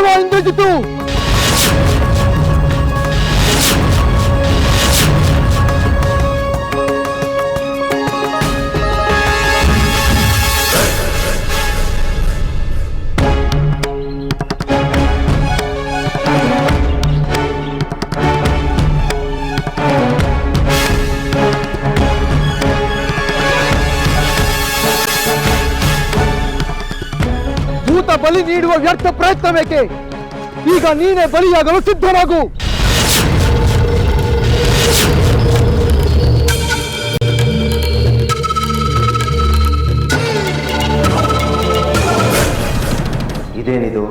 ಇಲ್ಲವೋ ಇಂದ್ರಜಿತು? ಬಲಿ ನೀಡುವ ವ್ಯರ್ಥ ಪ್ರಯತ್ನ ಬೇಕೆ? ಈಗ ನೀನೇ ಬಲಿಯಾಗಲು ಸಿದ್ಧನಾಗು. ಇದೇನಿದು?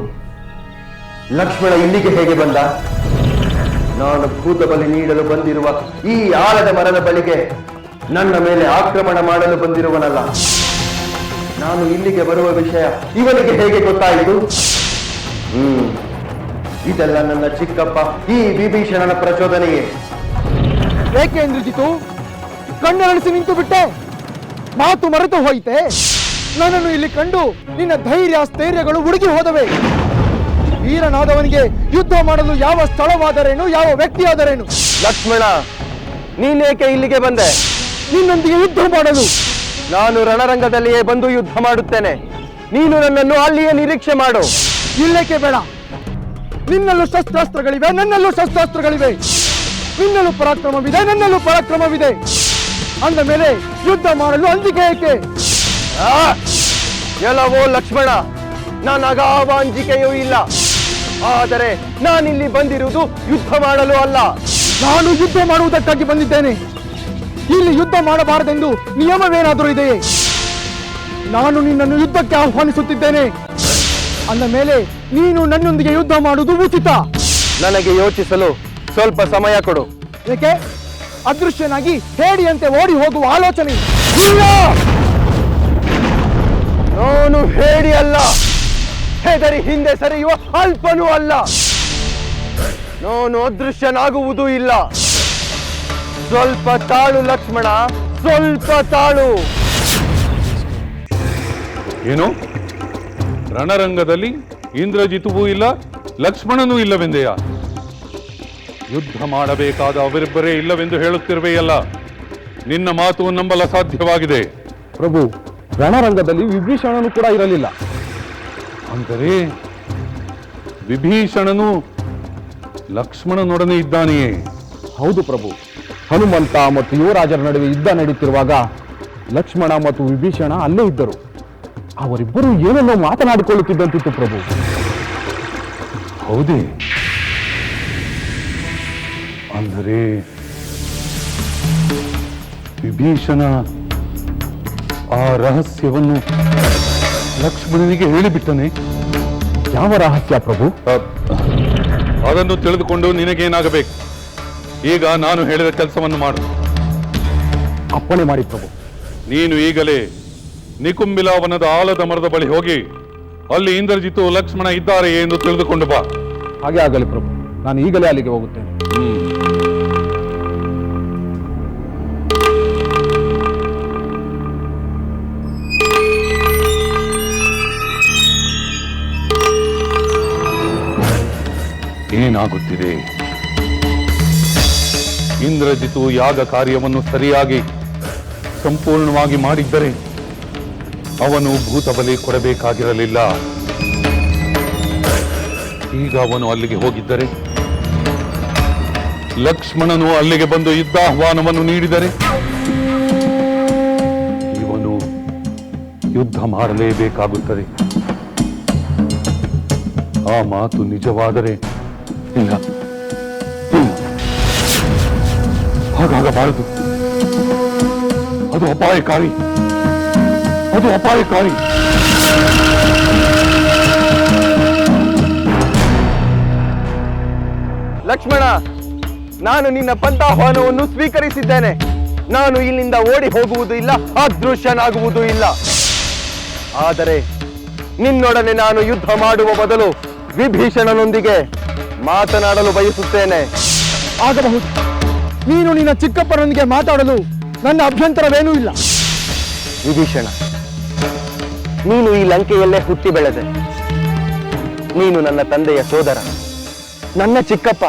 ಲಕ್ಷ್ಮಣ ಇಲ್ಲಿಗೆ ಹೇಗೆ ಬಂದ? ನಾನು ಭೂತ ಬಲಿ ನೀಡಲು ಬಂದಿರುವ ಈ ಆಲದ ಮರದ ಬಳಿಗೆ ನನ್ನ ಮೇಲೆ ಆಕ್ರಮಣ ಮಾಡಲು ಬಂದಿರುವನಲ್ಲ. ನಾನು ಇಲ್ಲಿಗೆ ಬರುವ ವಿಷಯ ಇವನಿಗೆ ಹೇಗೆ ಗೊತ್ತಾಯಿತು? ಇದೆಲ್ಲ ನನ್ನ ಚಿಕ್ಕಪ್ಪ ಈ ವಿಭೀಷಣನ ಪ್ರಚೋದನೆಯೇ. ಏಕೆ ಇಂದ್ರಜಿತು ಕಣ್ಣರಳಿಸಿ ನಿಂತು ಬಿಟ್ಟೆ? ಮಾತು ಮರೆತು ಹೋಯಿತೆ? ನನ್ನನ್ನು ಇಲ್ಲಿ ಕಂಡು ನಿನ್ನ ಧೈರ್ಯ ಸ್ಥೈರ್ಯಗಳು ಉಡುಗಿ ಹೋದವೆ. ವೀರನಾದವನಿಗೆ ಯುದ್ಧ ಮಾಡಲು ಯಾವ ಸ್ಥಳವಾದರೇನು, ಯಾವ ವ್ಯಕ್ತಿಯಾದರೇನು? ಲಕ್ಷ್ಮಣ, ನೀನೇಕೆ ಇಲ್ಲಿಗೆ ಬಂದೆ? ನಿನ್ನೊಂದಿಗೆ ಯುದ್ಧ ಮಾಡಲು. ನಾನು ರಣರಂಗದಲ್ಲಿಯೇ ಬಂದು ಯುದ್ಧ ಮಾಡುತ್ತೇನೆ. ನೀನು ನನ್ನನ್ನು ಅಲ್ಲಿಯೇ ನಿರೀಕ್ಷೆ ಮಾಡು. ಇಲ್ಲೇಕೆ ಬೇಡ. ನಿನ್ನಲ್ಲೂ ಶಸ್ತ್ರಾಸ್ತ್ರಗಳಿವೆ, ನನ್ನಲ್ಲೂ ಶಸ್ತ್ರಾಸ್ತ್ರಗಳಿವೆ. ನಿನ್ನಲ್ಲೂ ಪರಾಕ್ರಮವಿದೆ, ನನ್ನಲ್ಲೂ ಪರಾಕ್ರಮವಿದೆ. ಅಂದ ಮೇಲೆ ಯುದ್ಧ ಮಾಡಲು ಅಂಜಿಕೆ ಏಕೆ? ಎಲ್ಲವೋ ಲಕ್ಷ್ಮಣ, ನನಗಾವ ಅಂಜಿಕೆಯೂ ಇಲ್ಲ. ಆದರೆ ನಾನಿಲ್ಲಿ ಬಂದಿರುವುದು ಯುದ್ಧ ಮಾಡಲು ಅಲ್ಲ. ನಾನು ಯುದ್ಧ ಮಾಡುವುದಕ್ಕಾಗಿ ಬಂದಿದ್ದೇನೆ. ಇಲ್ಲಿ ಯುದ್ಧ ಮಾಡಬಾರದೆಂದು ನಿಯಮವೇನಾದರೂ ಇದೆಯೇ? ನಾನು ನಿನ್ನನ್ನು ಯುದ್ಧಕ್ಕೆ ಆಹ್ವಾನಿಸುತ್ತಿದ್ದೇನೆ. ಅಂದ ಮೇಲೆ ನೀನು ನನ್ನೊಂದಿಗೆ ಯುದ್ಧ ಮಾಡುವುದು ಉಚಿತ. ನನಗೆ ಯೋಚಿಸಲು ಸ್ವಲ್ಪ ಸಮಯ ಕೊಡು. ಏಕೆ? ಅದೃಶ್ಯನಾಗಿ ಹೇಡಿಯಂತೆ ಓಡಿ ಹೋಗುವ ಆಲೋಚನೆ ಇಲ್ಲ. ನಾನು ಹೇಡಿ ಅಲ್ಲ, ಹೆದರಿ ಹಿಂದೆ ಸರಿಯುವ ಅಲ್ಪನೂ ಅಲ್ಲ. ನಾನು ಅದೃಶ್ಯನಾಗುವುದೂ ಇಲ್ಲ. ಸ್ವಲ್ಪ ತಾಳು ಲಕ್ಷ್ಮಣ, ಸ್ವಲ್ಪ ತಾಳು. ಏನು? ರಣರಂಗದಲ್ಲಿ ಇಂದ್ರಜಿತುವೂ ಇಲ್ಲ, ಲಕ್ಷ್ಮಣನೂ ಇಲ್ಲವೆಂದೆಯ? ಯುದ್ಧ ಮಾಡಬೇಕಾದ ಅವರಿಬ್ಬರೇ ಇಲ್ಲವೆಂದು ಹೇಳುತ್ತಿರುವೆಯಲ್ಲ. ನಿನ್ನ ಮಾತು ನಂಬಲ ಸಾಧ್ಯವಾಗಿದೆ. ಪ್ರಭು, ರಣರಂಗದಲ್ಲಿ ವಿಭೀಷಣನು ಕೂಡ ಇರಲಿಲ್ಲ. ಅಂದರೆ ವಿಭೀಷಣನು ಲಕ್ಷ್ಮಣನೊಡನೆ ಇದ್ದಾನೆಯೇ? ಹೌದು ಪ್ರಭು. ಹನುಮಂತ ಮತ್ತು ಯುವರಾಜರ ನಡುವೆ ಯುದ್ಧ ನಡೆಯುತ್ತಿರುವಾಗ ಲಕ್ಷ್ಮಣ ಮತ್ತು ವಿಭೀಷಣ ಅಲ್ಲೇ ಇದ್ದರು. ಅವರಿಬ್ಬರು ಏನನ್ನೋ ಮಾತನಾಡಿಕೊಳ್ಳುತ್ತಿದ್ದಂತಿತ್ತು ಪ್ರಭು. ಹೌದೇ? ಅಂದರೆ ವಿಭೀಷಣ ಆ ರಹಸ್ಯವನ್ನು ಲಕ್ಷ್ಮಣನಿಗೆ ಹೇಳಿಬಿಟ್ಟನೆ. ಯಾವ ರಹಸ್ಯ ಪ್ರಭು? ಅದನ್ನು ತಿಳಿದುಕೊಂಡು ನಿನಗೇನಾಗಬೇಕು? ಈಗ ನಾನು ಹೇಳಿದ ಕೆಲಸವನ್ನು ಮಾಡು. ಅಪ್ಪಣೆ ಮಾಡಿ ಪ್ರಭು. ನೀನು ಈಗಲೇ ನಿಕುಂಬಿಲಾವನದ ಆಲದ ಮರದ ಬಳಿ ಹೋಗಿ ಅಲ್ಲಿ ಇಂದ್ರಜಿತು ಲಕ್ಷ್ಮಣ ಇದ್ದಾರೆ ಎಂದು ತಿಳಿದುಕೊಂಡು ಬಾ. ಹಾಗೆ ಆಗಲಿ ಪ್ರಭು. ನಾನು ಈಗಲೇ ಅಲ್ಲಿಗೆ ಹೋಗುತ್ತೇನೆ. ಏನಾಗುತ್ತಿದೆ? ಇಂದ್ರಜಿತು ಯಾಗ ಕಾರ್ಯವನ್ನು ಸರಿಯಾಗಿ ಸಂಪೂರ್ಣವಾಗಿ ಮಾಡಿದ್ದರೆ ಅವನು ಭೂತಬಲಿ ಕೊಡಬೇಕಾಗಿರಲಿಲ್ಲ. ಈಗ ಅವನು ಅಲ್ಲಿಗೆ ಹೋಗಿದ್ದರೆ, ಲಕ್ಷ್ಮಣನು ಅಲ್ಲಿಗೆ ಬಂದು ಯುದ್ಧಾಹ್ವಾನವನ್ನು ನೀಡಿದರೆ ಇವನು ಯುದ್ಧ ಮಾಡಲೇಬೇಕಾಗುತ್ತದೆ. ಆ ಮಾತು ನಿಜವಾದರೆ ಇಲ್ಲ, ಹಾಗಾಗಬಾರದು. ಅದು ಅಪಾಯಕಾರಿ, ಅದು ಅಪಾಯಕಾರಿ. ಲಕ್ಷ್ಮಣ, ನಾನು ನಿನ್ನ ಪಂಥಾಹ್ವಾನವನ್ನು ಸ್ವೀಕರಿಸಿದ್ದೇನೆ. ನಾನು ಇಲ್ಲಿಂದ ಓಡಿ ಹೋಗುವುದು ಇಲ್ಲ, ಅದೃಶ್ಯನಾಗುವುದೂ ಇಲ್ಲ. ಆದರೆ ನಿನ್ನೊಡನೆ ನಾನು ಯುದ್ಧ ಮಾಡುವ ಬದಲು ವಿಭೀಷಣನೊಂದಿಗೆ ಮಾತನಾಡಲು ಬಯಸುತ್ತೇನೆ. ಆಗಬಹುದು. ನೀನು ನಿನ್ನ ಚಿಕ್ಕಪ್ಪನೊಂದಿಗೆ ಮಾತಾಡಲು ನನ್ನ ಅಭ್ಯಂತರವೇನೂ ಇಲ್ಲ. ವಿಭೀಷಣ, ನೀನು ಈ ಲಂಕೆಯಲ್ಲೇ ಹುಟ್ಟಿ ಬೆಳೆದೆ. ನೀನು ನನ್ನ ತಂದೆಯ ಸೋದರ, ನನ್ನ ಚಿಕ್ಕಪ್ಪ.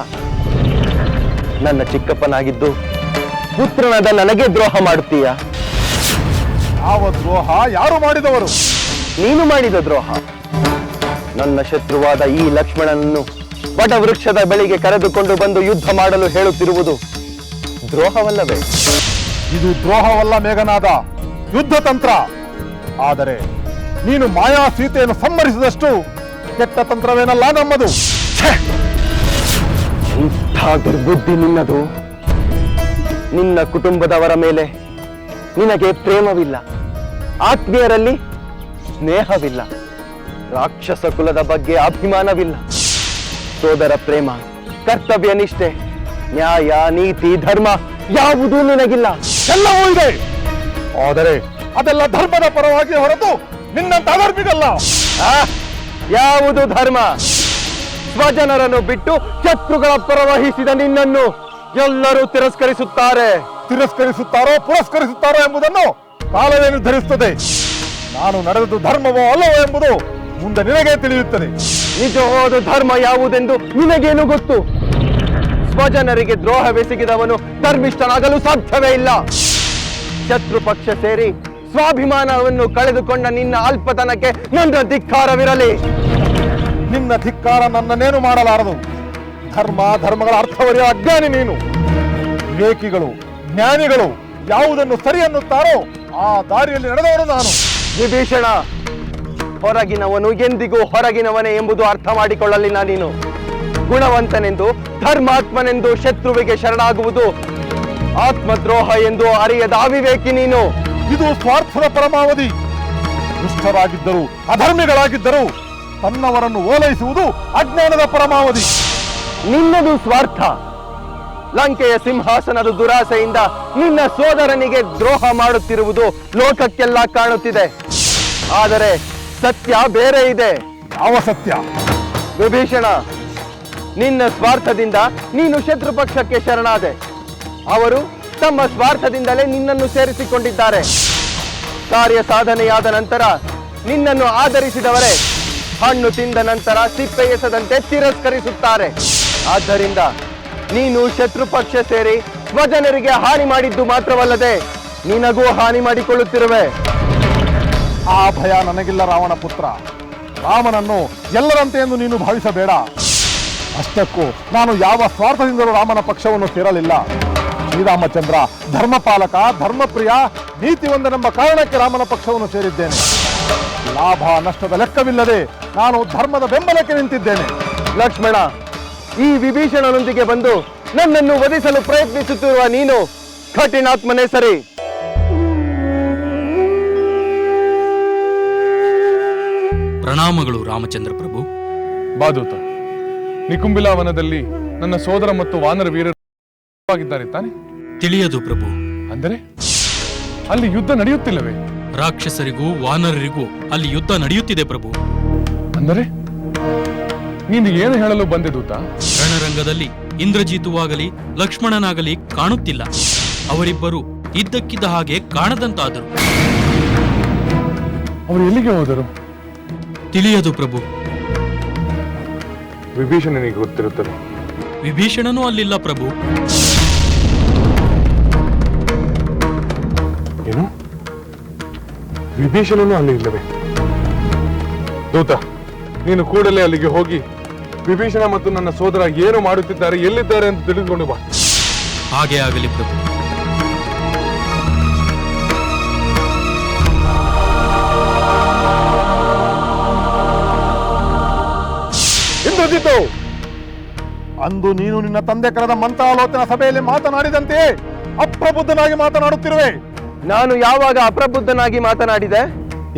ನನ್ನ ಚಿಕ್ಕಪ್ಪನಾಗಿದ್ದು ಪುತ್ರನಾದ ನನಗೆ ದ್ರೋಹ ಮಾಡುತ್ತೀಯ? ಯಾವ ದ್ರೋಹ ಯಾರು ಮಾಡಿದವರು? ನೀನು ಮಾಡಿದ ದ್ರೋಹ. ನನ್ನ ಶತ್ರುವಾದ ಈ ಲಕ್ಷ್ಮಣನನ್ನು ವಟ ವೃಕ್ಷದ ಬಳಿಗೆ ಕರೆದುಕೊಂಡು ಬಂದು ಯುದ್ಧ ಮಾಡಲು ಹೇಳುತ್ತಿರುವುದು ದ್ರೋಹವಲ್ಲವೇ? ಇದು ದ್ರೋಹವಲ್ಲ ಮೇಘನಾದ, ಯುದ್ಧ ತಂತ್ರ. ಆದರೆ ನೀನು ಮಾಯಾ ಸೀತೆಯನ್ನು ಸಂಹರಿಸಿದಷ್ಟು ಕೆಟ್ಟ ತಂತ್ರವೇನಲ್ಲ ನಮ್ಮದು. ಇಂಥ ದುರ್ಬುದ್ಧಿ ನಿನ್ನದು. ನಿನ್ನ ಕುಟುಂಬದವರ ಮೇಲೆ ನಿನಗೆ ಪ್ರೇಮವಿಲ್ಲ, ಆತ್ಮೀಯರಲ್ಲಿ ಸ್ನೇಹವಿಲ್ಲ, ರಾಕ್ಷಸ ಕುಲದ ಬಗ್ಗೆ ಅಭಿಮಾನವಿಲ್ಲ. ಸೋದರ ಪ್ರೇಮ, ಕರ್ತವ್ಯ ನಿಷ್ಠೆ, ನ್ಯಾಯ, ನೀತಿ, ಧರ್ಮ ಯಾವುದೂ ನಿನಗಿಲ್ಲ. ಎಲ್ಲವೂ ಇದೆ, ಆದರೆ ಅದೆಲ್ಲ ಧರ್ಮದ ಪರವಾಗಿ ಹೊರತು ನಿನ್ನಂತ ಅಧರ್ಮಿಗಲ್ಲ. ಯಾವುದು ಧರ್ಮ? ಸ್ವಜನರನ್ನು ಬಿಟ್ಟು ಶತ್ರುಗಳ ಪರವಹಿಸಿದ ನಿನ್ನನ್ನು ಎಲ್ಲರೂ ತಿರಸ್ಕರಿಸುತ್ತಾರೆ. ತಿರಸ್ಕರಿಸುತ್ತಾರೋ ಪುರಸ್ಕರಿಸುತ್ತಾರೋ ಎಂಬುದನ್ನು ಕಾಲವೇ ನಿರ್ಧರಿಸುತ್ತದೆ. ನಾನು ನಡೆದದ್ದು ಧರ್ಮವೋ ಅಲ್ಲವೋ ಎಂಬುದು ಮುಂದೆ ನಿನಗೆ ತಿಳಿಯುತ್ತದೆ. ನಿಜವಾದ ಧರ್ಮ ಯಾವುದೆಂದು ನಿನಗೇನು ಗೊತ್ತು? ಸ್ವಜನರಿಗೆ ದ್ರೋಹವೆಸಗಿದವನು ಧರ್ಮಿಷ್ಠನಾಗಲು ಸಾಧ್ಯವೇ ಇಲ್ಲ. ಶತ್ರು ಪಕ್ಷ ಸೇರಿ ಸ್ವಾಭಿಮಾನವನ್ನು ಕಳೆದುಕೊಂಡ ನಿನ್ನ ಅಲ್ಪತನಕ್ಕೆ ನನ್ನ ಧಿಕ್ಕಾರವಿರಲಿ. ನಿನ್ನ ಧಿಕ್ಕಾರ ನನ್ನನ್ನೇನು ಮಾಡಲಾರದು. ಧರ್ಮಗಳ ಅರ್ಥವರಿಯ ಅಜ್ಞಾನಿ ನೀನು. ವಿವೇಕಿಗಳು, ಜ್ಞಾನಿಗಳು ಯಾವುದನ್ನು ಸರಿ ಅನ್ನುತ್ತಾರೋ ಆ ದಾರಿಯಲ್ಲಿ ನಡೆದವನು ನಾನು. ವಿಭೀಷಣ, ಹೊರಗಿನವನು ಎಂದಿಗೂ ಹೊರಗಿನವನೇ ಎಂಬುದು ಅರ್ಥ ಮಾಡಿಕೊಳ್ಳಲಿಲ್ಲ ನೀನು. ಗುಣವಂತನೆಂದು ಧರ್ಮಾತ್ಮನೆಂದು ಶತ್ರುವಿಗೆ ಶರಣಾಗುವುದು ಆತ್ಮದ್ರೋಹ ಎಂದು ಅರಿಯದ ಅವಿವೇಕಿ ನೀನು. ಇದು ಸ್ವಾರ್ಥದ ಪರಮಾವಧಿ. ದುಷ್ಟರಾಗಿದ್ದರು, ಅಧರ್ಮಿಗಳಾಗಿದ್ದರು ತನ್ನವರನ್ನು ಓಲೈಸುವುದು ಅಜ್ಞಾನದ ಪರಮಾವಧಿ. ನಿನ್ನದು ಸ್ವಾರ್ಥ. ಲಂಕೆಯ ಸಿಂಹಾಸನದ ದುರಾಸೆಯಿಂದ ನಿನ್ನ ಸೋದರನಿಗೆ ದ್ರೋಹ ಮಾಡುತ್ತಿರುವುದು ಲೋಕಕ್ಕೆಲ್ಲ ಕಾಣುತ್ತಿದೆ. ಆದರೆ ಸತ್ಯ ಬೇರೆ ಇದೆ. ಯಾವ ಸತ್ಯ? ವಿಭೀಷಣ, ನಿನ್ನ ಸ್ವಾರ್ಥದಿಂದ ನೀನು ಶತ್ರು ಪಕ್ಷಕ್ಕೆ ಶರಣಾದೆ. ಅವರು ತಮ್ಮ ಸ್ವಾರ್ಥದಿಂದಲೇ ನಿನ್ನನ್ನು ಸೇರಿಸಿಕೊಂಡಿದ್ದಾರೆ. ಕಾರ್ಯ ಸಾಧನೆಯಾದ ನಂತರ ನಿನ್ನನ್ನು ಆಧರಿಸಿದವರೇ ಹಣ್ಣು ತಿಂದ ನಂತರ ಸಿಪ್ಪೆ ಎಸದಂತೆ ತಿರಸ್ಕರಿಸುತ್ತಾರೆ. ಆದ್ದರಿಂದ ನೀನು ಶತ್ರು ಪಕ್ಷ ಸೇರಿ ಸ್ವಜನರಿಗೆ ಹಾನಿ ಮಾಡಿದ್ದು ಮಾತ್ರವಲ್ಲದೆ ನಿನಗೂ ಹಾನಿ ಮಾಡಿಕೊಳ್ಳುತ್ತಿರುವೆ. ಆ ಭಯ ನನಗಿಲ್ಲ ರಾವಣ ಪುತ್ರ. ರಾಮನನ್ನು ಎಲ್ಲರಂತೆ ಎಂದು ನೀನು ಭಾವಿಸಬೇಡ. ಅಷ್ಟಕ್ಕೂ ನಾನು ಯಾವ ಸ್ವಾರ್ಥದಿಂದಲೂ ರಾಮನ ಪಕ್ಷವನ್ನು ಸೇರಲಿಲ್ಲ. ಶ್ರೀರಾಮಚಂದ್ರ ಧರ್ಮಪಾಲಕ, ಧರ್ಮಪ್ರಿಯ, ನೀತಿವಂತನೆಂಬ ಕಾರಣಕ್ಕೆ ರಾಮನ ಪಕ್ಷವನ್ನು ಸೇರಿದ್ದೇನೆ. ಲಾಭ ನಷ್ಟದ ಲೆಕ್ಕವಿಲ್ಲದೆ ನಾನು ಧರ್ಮದ ಬೆಂಬಲಕ್ಕೆ ನಿಂತಿದ್ದೇನೆ. ಲಕ್ಷ್ಮಣ, ಈ ವಿಭೀಷಣನೊಂದಿಗೆ ಬಂದು ನನ್ನನ್ನು ವಧಿಸಲು ಪ್ರಯತ್ನಿಸುತ್ತಿರುವ ನೀನು ಕಠಿಣಾತ್ಮನೇ ಸರಿ. ಪ್ರಣಾಮಗಳು ರಾಮಚಂದ್ರ ಪ್ರಭು. ಬಾದೂತ, ನಿಕುಂಬಿಲಾವನದಲ್ಲಿ ನನ್ನ ಸೋದರ ಮತ್ತು ವಾನರ ವೀರರು ತಾನೆ? ತಿಳಿಯದು ಪ್ರಭು. ಅಂದರೆ ಅಲ್ಲಿ ಯುದ್ಧ ನಡೆಯುತ್ತಿಲ್ಲವೇ? ರಾಕ್ಷಸರಿಗೂ ವಾನರರಿಗೂ ಅಲ್ಲಿ ಯುದ್ಧ ನಡೆಯುತ್ತಿದೆ ಪ್ರಭು. ಅಂದರೆ ನೀನು ಏನು ಹೇಳಲು ಬಂದೆ ದೂತ? ರಣರಂಗದಲ್ಲಿ ಇಂದ್ರಜಿತುವಾಗಲಿ ಲಕ್ಷ್ಮಣನಾಗಲಿ ಕಾಣುತ್ತಿಲ್ಲ. ಅವರಿಬ್ಬರು ಇದ್ದಕ್ಕಿದ್ದ ಹಾಗೆ ಕಾಣದಂತಾದರು. ಅವರು ಎಲ್ಲಿಗೆ ಹೋದರು? ತಿಳಿಯದು ಪ್ರಭು. ವಿಭೀಷಣನಿಗೆ ಗೊತ್ತಿರುತ್ತದೆ. ವಿಭೀಷಣನೂ ಅಲ್ಲಿಲ್ಲ ಪ್ರಭು. ಏನು? ವಿಭೀಷಣನು ಅಲ್ಲಿ ಇಲ್ಲವೇ? ದೂತ, ನೀನು ಕೂಡಲೇ ಅಲ್ಲಿಗೆ ಹೋಗಿ ವಿಭೀಷಣ ಮತ್ತು ನನ್ನ ಸೋದರ ಏನು ಮಾಡುತ್ತಿದ್ದಾರೆ, ಎಲ್ಲಿದ್ದಾರೆ ಅಂತ ತಿಳಿದುಕೊಂಡು ಬಾ. ಹಾಗೆ ಆಗಲಿ ಪ್ರಭು. ಇಂದ್ರಜಿತು, ಅಂದು ನೀನು ನಿನ್ನ ತಂದೆ ಕರೆದ ಮಂತ್ರಾಲೋಚನಾ ಸಭೆಯಲ್ಲಿ ಮಾತನಾಡಿದಂತೆಯೇ ಅಪ್ರಬುದ್ಧನಾಗಿ ಮಾತನಾಡುತ್ತಿರುವೆ. ನಾನು ಯಾವಾಗ ಅಪ್ರಬುದ್ಧನಾಗಿ ಮಾತನಾಡಿದೆ?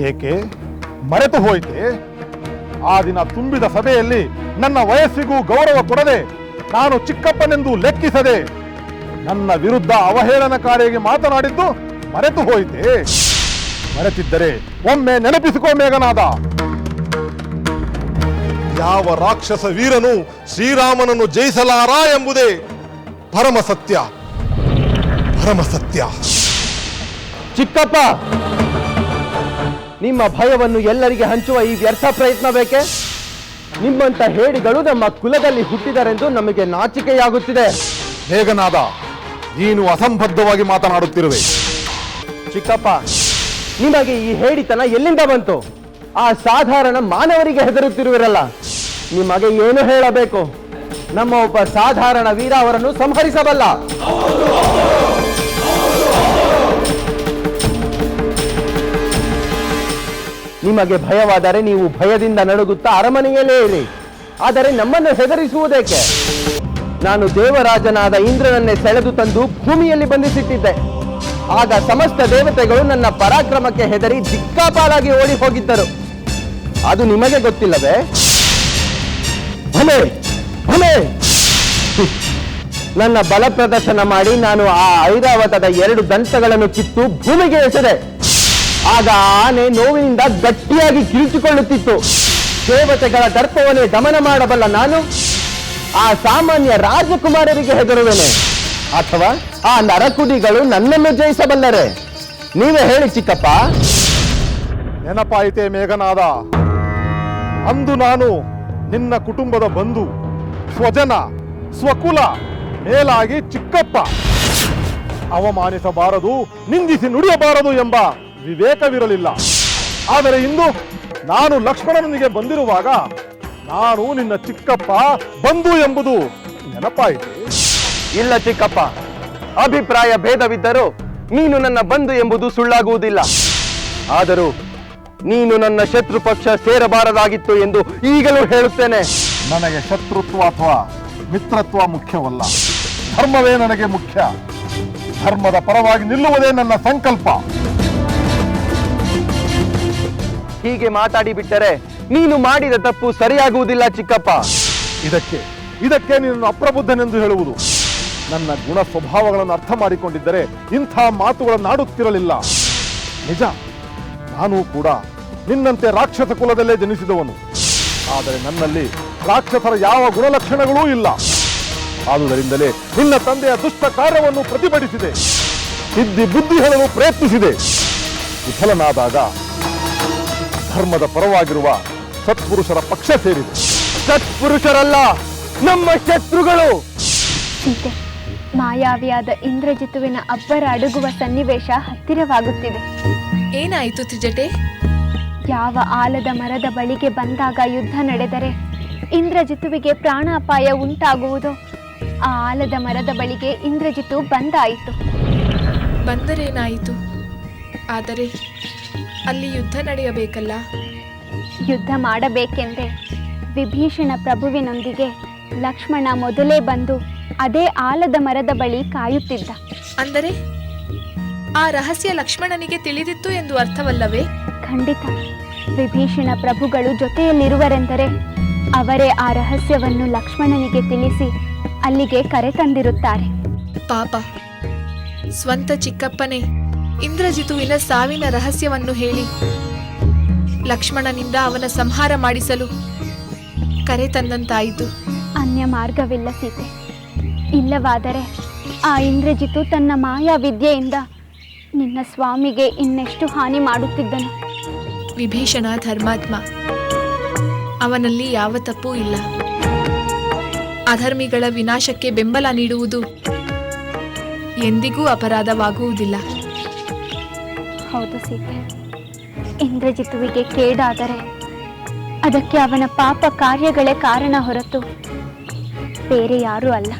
ಏಕೆ ಮರೆತು ಹೋಯಿತೆ? ಆ ದಿನ ತುಂಬಿದ ಸಭೆಯಲ್ಲಿ ನನ್ನ ವಯಸ್ಸಿಗೂ ಗೌರವ ಕೊಡದೆ, ನಾನು ಚಿಕ್ಕಪ್ಪನೆಂದು ಲೆಕ್ಕಿಸದೆ ನನ್ನ ವಿರುದ್ಧ ಅವಹೇಳನಕಾರಿಯಾಗಿ ಮಾತನಾಡಿದ್ದು ಮರೆತು ಹೋಯಿತೆ? ಮರೆತಿದ್ದರೆ ಒಮ್ಮೆ ನೆನಪಿಸಿಕೋ ಮೇಘನಾದ. ಯಾವ ರಾಕ್ಷಸ ವೀರನು ಶ್ರೀರಾಮನನ್ನು ಜಯಿಸಲಾರ ಎಂಬುದೇ ಪರಮ ಸತ್ಯ. ಪರಮ ಸತ್ಯ. ಚಿಕ್ಕಪ್ಪ, ನಿಮ್ಮ ಭಯವನ್ನು ಎಲ್ಲರಿಗೆ ಹಂಚುವ ಈ ವ್ಯರ್ಥ ಪ್ರಯತ್ನ ಬೇಕೆ? ನಿಮ್ಮಂತ ಹೇಡಿಗಳು ನಮ್ಮ ಕುಲದಲ್ಲಿ ಹುಟ್ಟಿದರೆಂದು ನಮಗೆ ನಾಚಿಕೆಯಾಗುತ್ತಿದೆ. ಮೇಘನಾದ, ನೀನು ಅಸಂಬದ್ಧವಾಗಿ ಮಾತನಾಡುತ್ತಿರುವೆ. ಚಿಕ್ಕಪ್ಪ, ನಿಮಗೆ ಈ ಹೇಡಿತನ ಎಲ್ಲಿಂದ ಬಂತು? ಆ ಸಾಧಾರಣ ಮಾನವರಿಗೆ ಹೆದರುತ್ತಿರುವಿರಲ್ಲ. ನಿಮಗೆ ಏನು ಹೇಳಬೇಕು? ನಮ್ಮ ಒಬ್ಬ ಸಾಧಾರಣ ವೀರ ಅವರನ್ನು ಸಂಹರಿಸಬಲ್ಲ. ನಿಮಗೆ ಭಯವಾದರೆ ನೀವು ಭಯದಿಂದ ನಡುಗುತ್ತಾ ಅರಮನೆಯಲ್ಲೇ ಇರಿ. ಆದರೆ ನಮ್ಮನ್ನು ಹೆದರಿಸುವುದೇಕೆ? ನಾನು ದೇವರಾಜನಾದ ಇಂದ್ರನನ್ನೇ ಸೆಳೆದು ತಂದು ಭೂಮಿಯಲ್ಲಿ ಬಂಧಿಸಿಟ್ಟಿದ್ದೆ. ಆಗ ಸಮಸ್ತ ದೇವತೆಗಳು ನನ್ನ ಪರಾಕ್ರಮಕ್ಕೆ ಹೆದರಿ ದಿಕ್ಕಾಪಾಲಾಗಿ ಓಡಿ ಹೋಗಿದ್ದರು. ಅದು ನಿಮಗೆ ಗೊತ್ತಿಲ್ಲವೇ? ಭಲೆ ಭಲೆ, ನನ್ನ ಬಲ ಪ್ರದರ್ಶನ ಮಾಡಿ ನಾನು ಆ ಐರಾವತದ 2 ದಂತಗಳನ್ನು ಕಿತ್ತು ಭೂಮಿಗೆ ಎಸೆದೆ. ಆಗ ಆನೆ ನೋವಿನಿಂದ ಗಟ್ಟಿಯಾಗಿ ಕಿರಿಚಿಕೊಳ್ಳುತ್ತಿತ್ತು. ದೇವತೆಗಳ ದರ್ಪವನ್ನೇ ದಮನ ಮಾಡಬಲ್ಲ ನಾನು ಆ ಸಾಮಾನ್ಯ ರಾಜಕುಮಾರರಿಗೆ ಹೆದರುವೆನೆ, ಅಥವಾ ಆ ನರಕುಡಿಗಳು ನನ್ನನ್ನು ಜಯಿಸಬಲ್ಲರೆ? ನೀವೇ ಹೇಳಿ ಚಿಕ್ಕಪ್ಪ. ನೆನಪಾಯಿತೆ ಮೇಘನಾದ, ಅಂದು ನಾನು ನಿನ್ನ ಕುಟುಂಬದ ಬಂಧು, ಸ್ವಜನ, ಸ್ವಕುಲ, ಮೇಲಾಗಿ ಚಿಕ್ಕಪ್ಪ. ಅವಮಾನಿಸಬಾರದು, ನಿಂದಿಸಿ ನುಡಿಯಬಾರದು ಎಂಬ ವಿವೇಕವಿರಲಿಲ್ಲ. ಆದರೆ ಇಂದು ನಾನು ಲಕ್ಷ್ಮಣನಿಗೆ ಬಂದಿರುವಾಗ ನಾನು ನಿನ್ನ ಚಿಕ್ಕಪ್ಪ, ಬಂಧು ಎಂಬುದು ನೆನಪಾಯಿತು. ಇಲ್ಲ ಚಿಕ್ಕಪ್ಪ, ಅಭಿಪ್ರಾಯ ಭೇದವಿದ್ದರೂ ನೀನು ನನ್ನ ಬಂಧು ಎಂಬುದು ಸುಳ್ಳಾಗುವುದಿಲ್ಲ. ಆದರೂ ನೀನು ನನ್ನ ಶತ್ರು ಪಕ್ಷ ಸೇರಬಾರದಾಗಿತ್ತು ಎಂದು ಈಗಲೂ ಹೇಳುತ್ತೇನೆ. ನನಗೆ ಶತ್ರುತ್ವ ಅಥವಾ ಮಿತ್ರತ್ವ ಮುಖ್ಯವಲ್ಲ, ಧರ್ಮವೇ ನನಗೆ ಮುಖ್ಯ. ಧರ್ಮದ ಪರವಾಗಿ ನಿಲ್ಲುವುದೇ ನನ್ನ ಸಂಕಲ್ಪ. ಹೀಗೆ ಮಾತಾಡಿ ಬಿಟ್ಟರೆ ನೀನು ಮಾಡಿದ ತಪ್ಪು ಸರಿಯಾಗುವುದಿಲ್ಲ ಚಿಕ್ಕಪ್ಪ. ಇದಕ್ಕೆ ನೀನು ಅಪ್ರಬುದ್ಧನೆಂದು ಹೇಳುವುದು. ನನ್ನ ಗುಣ ಸ್ವಭಾವಗಳನ್ನು ಅರ್ಥ ಮಾಡಿಕೊಂಡಿದ್ದರೆ ಇಂಥ ಮಾತುಗಳನ್ನಾಡುತ್ತಿರಲಿಲ್ಲ. ನಿಜ, ನಾನು ಕೂಡ ನಿನ್ನಂತೆ ರಾಕ್ಷಸ ಕುಲದಲ್ಲೇ ಜನಿಸಿದವನು. ಆದರೆ ನನ್ನಲ್ಲಿ ರಾಕ್ಷಸರ ಯಾವ ಗುಣಲಕ್ಷಣಗಳೂ ಇಲ್ಲ. ಆದುದರಿಂದಲೇ ನಿನ್ನ ತಂದೆಯ ದುಷ್ಟ ಕಾರ್ಯವನ್ನು ಪ್ರತಿಭಟಿಸಿದೆ, ಬುದ್ಧಿ ಹೇಳಲು ಪ್ರಯತ್ನಿಸಿದೆ. ವಿಫಲನಾದಾಗ ಧರ್ಮದ ಪರವಾಗಿರುವ ಸತ್ಪುರುಷರ ಪಕ್ಷ ಸೇರಿದೆ. ಸತ್ಪುರುಷರಲ್ಲ, ನಮ್ಮ ಶತ್ರುಗಳು. ಸೀತೆ, ಮಾಯಾವಿಯಾದ ಇಂದ್ರಜಿತುವಿನ ಅಬ್ಬರ ಅಡಗುವ ಸನ್ನಿವೇಶ ಹತ್ತಿರವಾಗುತ್ತಿದೆ. ಏನಾಯಿತು ತ್ರಿಜಟೆ? ಯಾವ ಆಲದ ಮರದ ಬಳಿಗೆ ಬಂದಾಗ ಯುದ್ಧ ನಡೆದರೆ ಇಂದ್ರಜಿತುವಿಗೆ ಪ್ರಾಣಾಪಾಯ ಉಂಟಾಗುವುದೋ ಆ ಆಲದ ಮರದ ಬಳಿಗೆ ಇಂದ್ರಜಿತು ಬಂದಾಯಿತು. ಬಂದರೇನಾಯಿತು? ಆದರೆ ಅಲ್ಲಿ ಯುದ್ಧ ನಡೆಯಬೇಕಲ್ಲ. ಯುದ್ಧ ಮಾಡಬೇಕೆಂದೇ ವಿಭೀಷಣ ಪ್ರಭುವಿನೊಂದಿಗೆ ಲಕ್ಷ್ಮಣ ಮೊದಲೇ ಬಂದು ಅದೇ ಆಲದ ಮರದ ಬಳಿ ಕಾಯುತ್ತಿದ್ದ. ಅಂದರೆ ಆ ರಹಸ್ಯ ಲಕ್ಷ್ಮಣನಿಗೆ ತಿಳಿದಿತ್ತು ಎಂದು ಅರ್ಥವಲ್ಲವೇ? ಖಂಡಿತ. ವಿಭೀಷಣ ಪ್ರಭುಗಳು ಜೊತೆಯಲ್ಲಿರುವರೆಂದರೆ ಅವರೇ ಆ ರಹಸ್ಯವನ್ನು ಲಕ್ಷ್ಮಣನಿಗೆ ತಿಳಿಸಿ ಅಲ್ಲಿಗೆ ಕರೆತಂದಿರುತ್ತಾರೆ. ಪಾಪ, ಸ್ವಂತ ಚಿಕ್ಕಪ್ಪನೇ ಇಂದ್ರಜಿತುವಿನ ಸಾವಿನ ರಹಸ್ಯವನ್ನು ಹೇಳಿ ಲಕ್ಷ್ಮಣನಿಂದ ಅವನ ಸಂಹಾರ ಮಾಡಿಸಲು ಕರೆತಂದಂತಾಯಿತು. ಅನ್ಯ ಮಾರ್ಗವಿಲ್ಲ ಸೀತೆ. ಇಲ್ಲವಾದರೆ ಆ ಇಂದ್ರಜಿತು ತನ್ನ ಮಾಯಾ ವಿದ್ಯೆಯಿಂದ ನಿನ್ನ ಸ್ವಾಮಿಗೆ ಇನ್ನೆಷ್ಟು ಹಾನಿ ಮಾಡುತ್ತಿದ್ದನು. ವಿಭೀಷಣ ಧರ್ಮಾತ್ಮ, ಅವನಲ್ಲಿ ಯಾವ ತಪ್ಪೂ ಇಲ್ಲ. ಅಧರ್ಮಿಗಳ ವಿನಾಶಕ್ಕೆ ಬೆಂಬಲ ನೀಡುವುದು ಎಂದಿಗೂ ಅಪರಾಧವಾಗುವುದಿಲ್ಲ. ಹೌದು ಸೀತೆ, ಇಂದ್ರಜಿತುವಿಗೆ ಕೇಡಾದರೆ ಅದಕ್ಕೆ ಅವನ ಪಾಪ ಕಾರ್ಯಗಳೇ ಕಾರಣ ಹೊರತು ಬೇರೆ ಯಾರೂ ಅಲ್ಲ.